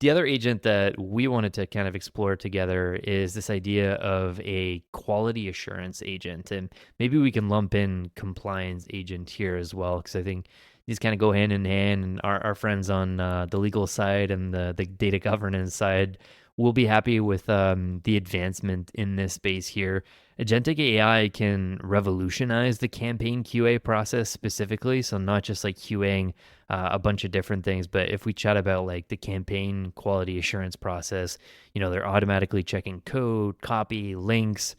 The other agent that we wanted to kind of explore together is this idea of a quality assurance agent. And maybe we can lump in compliance agent here as well, because I think these kind of go hand in hand. And our friends on the legal side and the data governance side will be happy with the advancement in this space here. Agentic AI can revolutionize the campaign QA process specifically. So, not just like QAing a bunch of different things. But if we chat about like the campaign quality assurance process, they're automatically checking code, copy, links.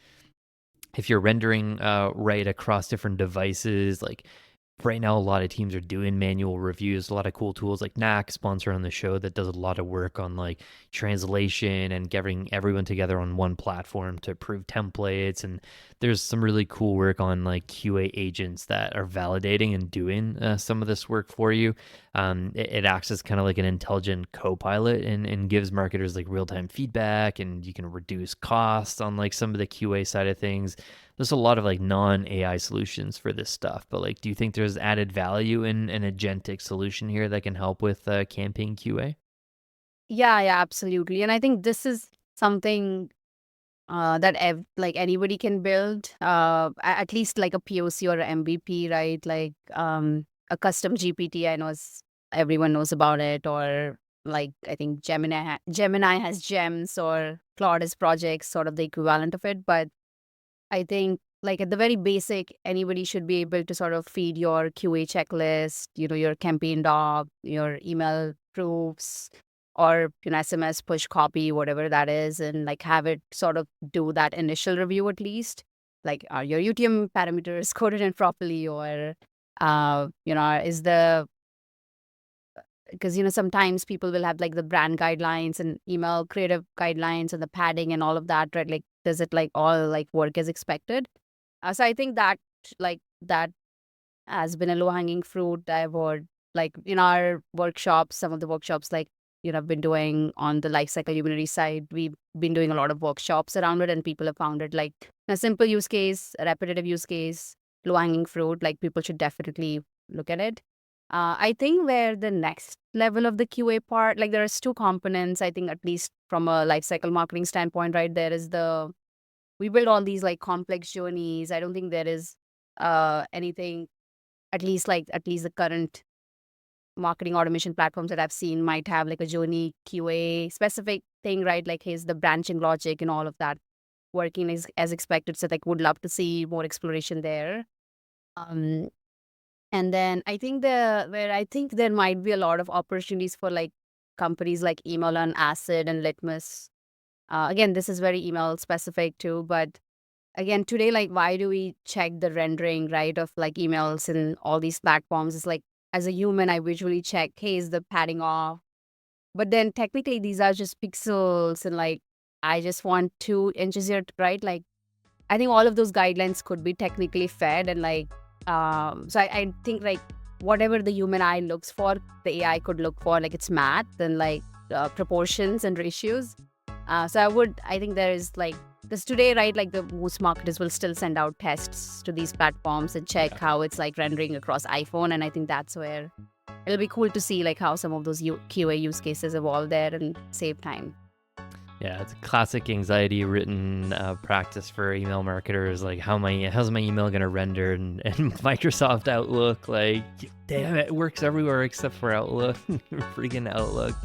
If you're rendering right across different devices, like right now, a lot of teams are doing manual reviews. A lot of cool tools like Knack, sponsor on the show, that does a lot of work on like translation and getting everyone together on one platform to approve templates. And there's some really cool work on like QA agents that are validating and doing some of this work for you. It acts as kind of like an intelligent co-pilot and gives marketers like real-time feedback, and you can reduce costs on like some of the QA side of things. There's a lot of like non-AI solutions for this stuff, but like, do you think there's added value in an agentic solution here that can help with campaign QA? Yeah, yeah, absolutely. And I think this is something that like anybody can build, at least like a POC or a MVP, right? Like a custom GPT. I know everyone knows about it, or like I think Gemini has gems, or Claude is projects, sort of the equivalent of it. But I think like at the very basic, anybody should be able to sort of feed your QA checklist, your campaign doc, your email proofs, or SMS push copy, whatever that is, and like have it sort of do that initial review at least. Like, are your UTM parameters coded in properly, or is the because sometimes people will have like the brand guidelines and email creative guidelines and the padding and all of that, right? Like, does it like all like work as expected? So I think that like that has been a low hanging fruit. I've heard like in our workshops, some of the workshops like I've been doing on the lifecycle humanity side. We've been doing a lot of workshops around it, and people have found it like a simple use case, a repetitive use case, low hanging fruit. Like people should definitely look at it. I think where the next level of the QA part, like there's two components. I think at least from a lifecycle marketing standpoint, right? There is we build all these like complex journeys. I don't think there is anything, at least the current marketing automation platforms that I've seen might have like a journey QA specific thing, right? Like here's the branching logic and all of that working as expected. So like would love to see more exploration there. Um and then I think where I think there might be a lot of opportunities for like companies like Email and Acid and Litmus. Again, this is very email specific too, but again, today, like, why do we check the rendering, right, of like emails and all these platforms? It's like, as a human, I visually check, hey, is the padding off? But then technically, these are just pixels, and like, I just want 2 inches here, right? Like, I think all of those guidelines could be technically fed, and like, so I think like whatever the human eye looks for, the AI could look for, like, it's math and like proportions and ratios. I think there is like, because today, right, like the most marketers will still send out tests to these platforms and check Yeah. how it's like rendering across iPhone. And I think that's where it'll be cool to see like how some of those QA use cases evolve there and save time. Yeah, it's a classic anxiety written practice for email marketers. Like, how's my email gonna render? And Microsoft Outlook, like, damn it, it works everywhere except for Outlook, freaking Outlook.